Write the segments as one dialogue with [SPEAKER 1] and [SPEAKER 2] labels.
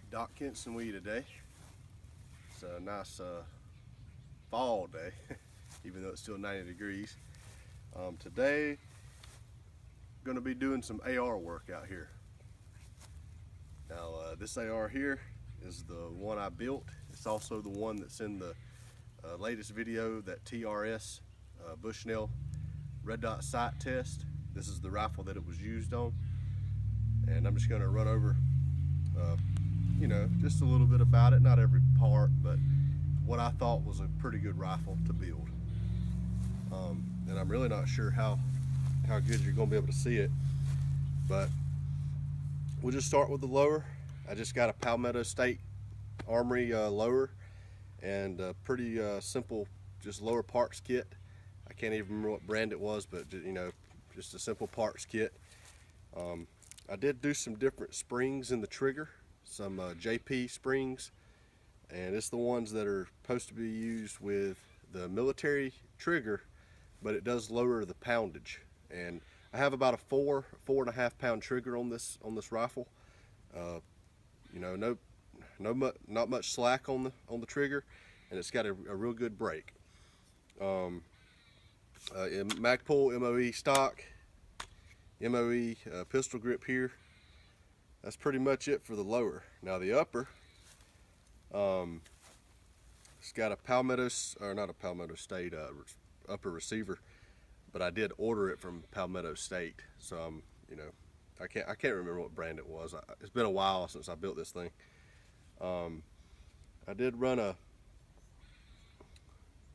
[SPEAKER 1] Doc Kenson with you today. It's a nice fall day, even though it's still 90 degrees. Today, going to be doing some AR work out here. Now, this AR here is the one I built. It's also the one that's in the latest video, that TRS Bushnell red dot sight test. This is the rifle that it was used on, and I'm just going to run over just a little bit about it, not every part, but what I thought was a pretty good rifle to build. And I'm really not sure how good you're going to be able to see it, but we'll just start with the lower. I just got a Palmetto State Armory lower, and a pretty simple, just lower parts kit. I can't even remember what brand it was, but just a simple parts kit. I did do some different springs in the trigger, some JP springs, and it's the ones that are supposed to be used with the military trigger, but it does lower the poundage. And I have about a 4.5 pound trigger on this rifle. Not much slack on the trigger, and it's got a real good break. Magpul MOE stock, MOE pistol grip here. That's pretty much it for the lower. Now the upper, it's got a not a Palmetto State upper receiver, but I did order it from Palmetto State, so I can't remember what brand it was. It's been a while since I built this thing. I did run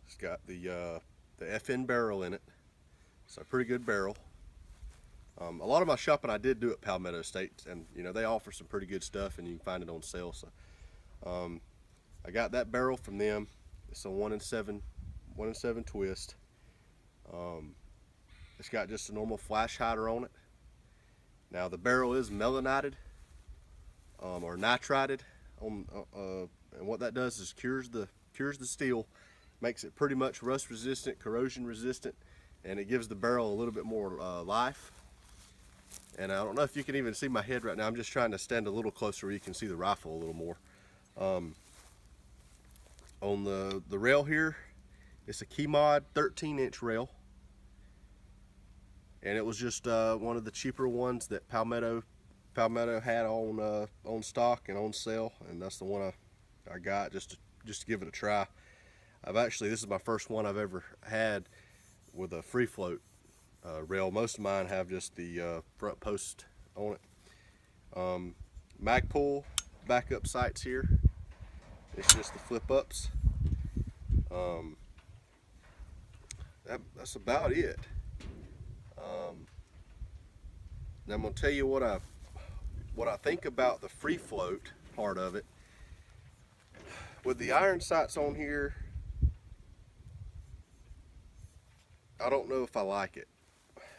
[SPEAKER 1] it's got the FN barrel in it, so a pretty good barrel. A lot of my shopping I did do at Palmetto State, and they offer some pretty good stuff, and you can find it on sale. So I got that barrel from them. It's a 1 in 7 twist. It's got just a normal flash hider on it. Now the barrel is melanited or nitrided on, and what that does is cures the steel, makes it pretty much rust resistant, corrosion resistant, and it gives the barrel a little bit more life. And I don't know if you can even see my head right now. I'm just trying to stand a little closer where you can see the rifle a little more. On the rail here, it's a KeyMod 13-inch rail, and it was just one of the cheaper ones that Palmetto had on stock and on sale, and that's the one I got just to give it a try. This is my first one I've ever had with a free float rail. Most of mine have just the front post on it. Magpul backup sights here. It's just the flip ups. That's about it. Now I'm gonna tell you what I think about the free float part of it. With the iron sights on here, I don't know if I like it,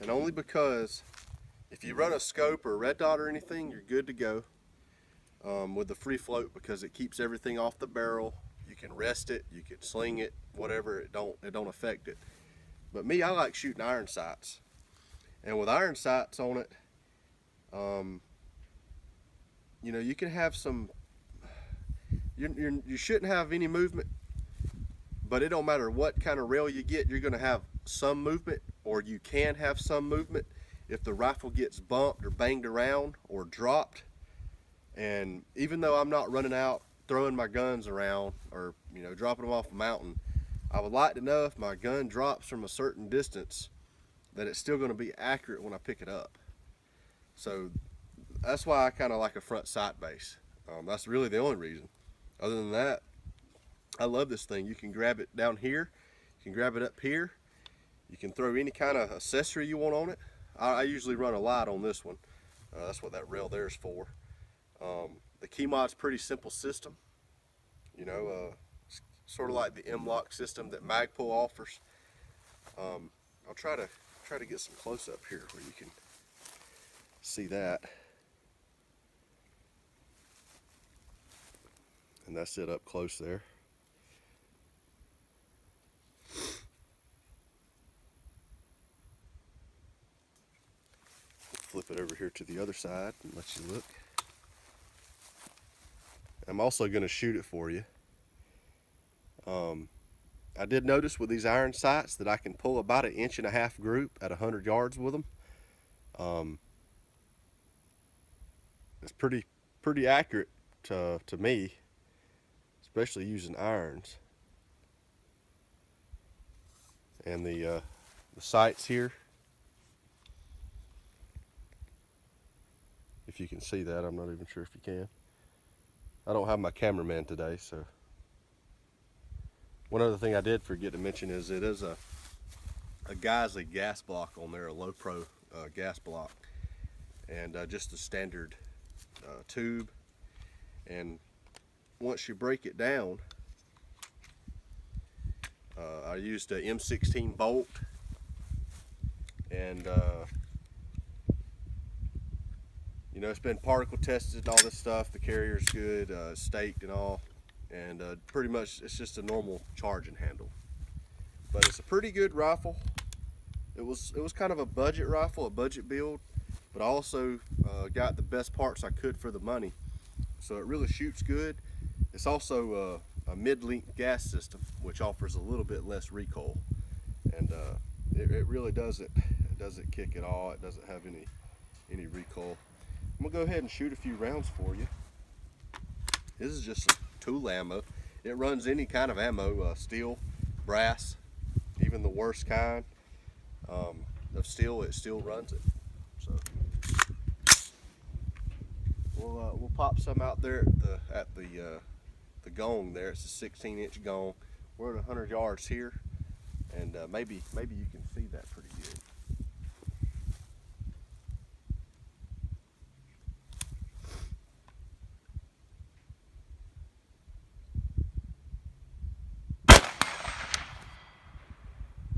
[SPEAKER 1] and only because if you run a scope or a red dot or anything, you're good to go with the free float, because it keeps everything off the barrel. You can rest it, you can sling it, whatever. It don't affect it. But me, I like shooting iron sights, and with iron sights on it, you can have some. You shouldn't have any movement, but it don't matter what kind of rail you get, you're going to have some movement, or you can have some movement if the rifle gets bumped or banged around or dropped. And even though I'm not running out throwing my guns around or dropping them off a mountain, I would like to know if my gun drops from a certain distance that it's still going to be accurate when I pick it up. So that's why I kind of like a front sight base. That's really the only reason. Other than that, I love this thing. You can grab it down here, you can grab it up here, you can throw any kind of accessory you want on it. I usually run a light on this one. That's what that rail there is for. The KeyMod's pretty simple system. Sort of like the M-Lock system that Magpul offers. I'll try to get some close up here where you can see that. And that's it up close there. Flip it over here to the other side and let you look. I'm also going to shoot it for you. I did notice with these iron sights that I can pull about 1.5 inch group at 100 yards with them. It's pretty accurate to me, especially using irons. And the sights here, if you can see that, I'm not even sure if you can. I don't have my cameraman today, so. One other thing I did forget to mention is it is a Geisley gas block on there, a low pro gas block, and just a standard tube. And once you break it down, I used a M16 bolt, and you know, it's been particle tested and all this stuff. The carrier's good, staked and all, and pretty much it's just a normal charging handle. But it's a pretty good rifle. It was kind of a budget rifle, a budget build, but I also got the best parts I could for the money. So it really shoots good. It's also a mid-length gas system, which offers a little bit less recoil, and it really doesn't kick at all. It doesn't have any recoil. I'm gonna go ahead and shoot a few rounds for you. This is just some tool ammo. It runs any kind of ammo, steel, brass, even the worst kind of steel. It still runs it. So we'll pop some out there at the gong there. It's a 16-inch gong. We're at 100 yards here, and maybe you can see that pretty good.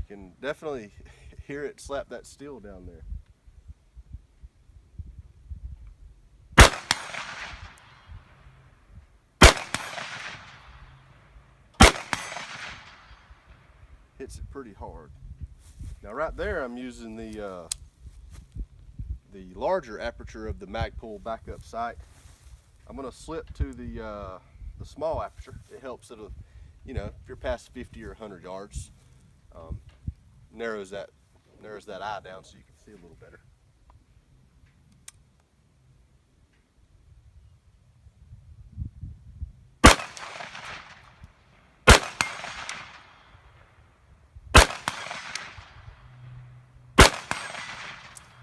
[SPEAKER 1] You can definitely hear it slap that steel down there. Hits it pretty hard. Now right there I'm using the larger aperture of the Magpul backup sight. I'm going to slip to the small aperture. It helps it, you know, if you're past 50 or 100 yards, narrows that eye down so you can see a little better.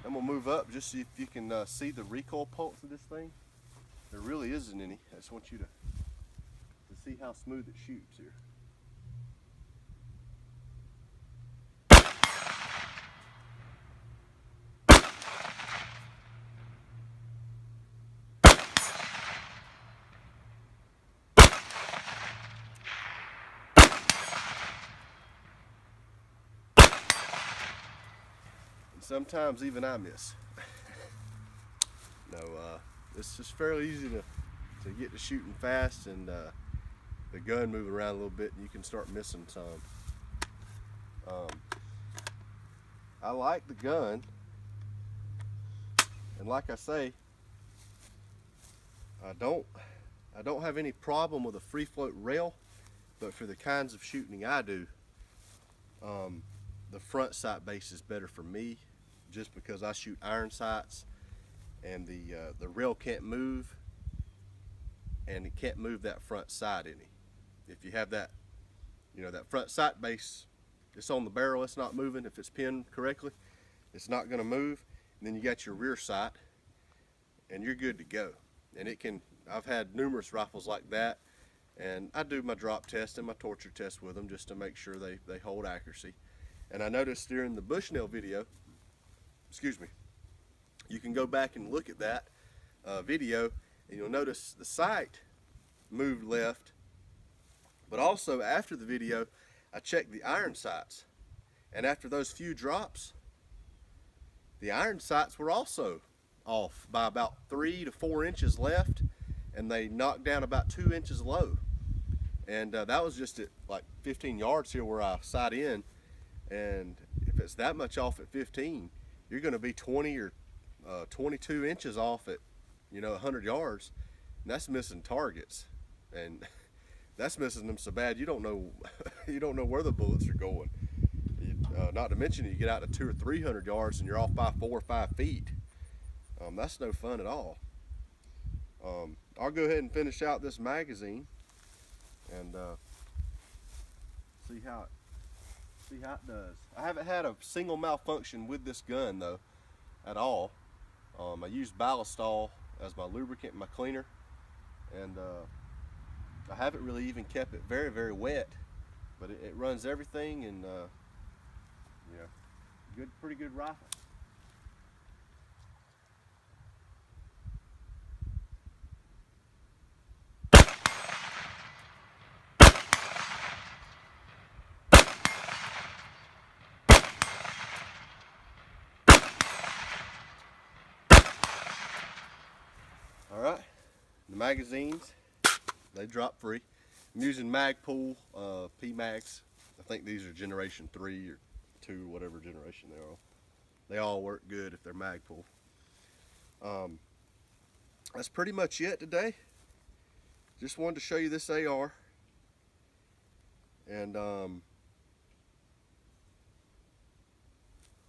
[SPEAKER 1] I'm gonna move up just so if you can see the recoil pulse of this thing. There really isn't any. I just want you to see how smooth it shoots here. And sometimes even I miss. No, it's just fairly easy to get to shooting fast, and the gun moving around a little bit, and you can start missing some. I like the gun, and like I say, I don't have any problem with a free float rail, but for the kinds of shooting I do, the front sight base is better for me, just because I shoot iron sights, and the rail can't move, and it can't move that front sight any. If you have that, you know, that front sight base, it's on the barrel, it's not moving. If it's pinned correctly, it's not going to move. And then you got your rear sight, and you're good to go. And it can, I've had numerous rifles like that, and I do my drop test and my torture test with them just to make sure they hold accuracy. And I noticed during the Bushnell video, excuse me, you can go back and look at that video, and you'll notice the sight moved left, but also after the video I checked the iron sights, and after those few drops, the iron sights were also off by about 3 to 4 inches left, and they knocked down about 2 inches low. And that was just at like 15 yards here where I sight in, and if it's that much off at 15, you're going to be 20 or 22 inches off at, you know, 100 yards, and that's missing targets. and that's missing them so bad you don't know you don't know where the bullets are going. Not to mention you get out to 200 or 300 yards and you're off by 4 or 5 feet. That's no fun at all. I'll go ahead and finish out this magazine and see how it does. I haven't had a single malfunction with this gun though at all. I use Ballistol as my lubricant and my cleaner, and I haven't really even kept it very, very wet, but it runs everything, and yeah, pretty good rifle. All right, the magazines, they drop free. I'm using Magpul P-Mags. I think these are generation 3 or 2, whatever generation they are. They all work good if they're Magpul. That's pretty much it today. Just wanted to show you this AR. And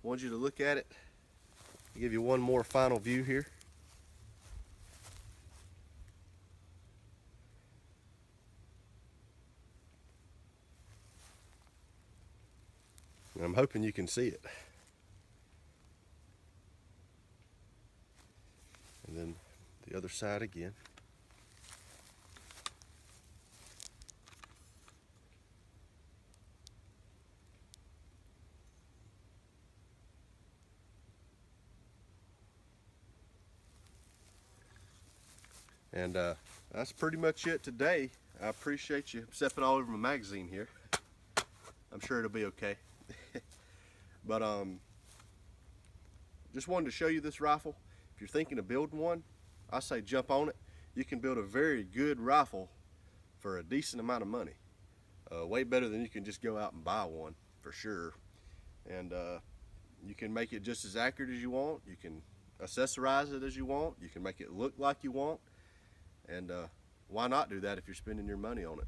[SPEAKER 1] wanted you to look at it. I'll give you one more final view here. And I'm hoping you can see it. And then the other side again. And that's pretty much it today. I appreciate you stepping all over my magazine here. I'm sure it'll be okay. But just wanted to show you this rifle. If you're thinking of building one, I say jump on it. You can build a very good rifle for a decent amount of money. Way better than you can just go out and buy one, for sure. And you can make it just as accurate as you want. You can accessorize it as you want. You can make it look like you want. And why not do that if you're spending your money on it?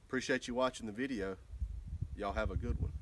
[SPEAKER 1] Appreciate you watching the video. Y'all have a good one.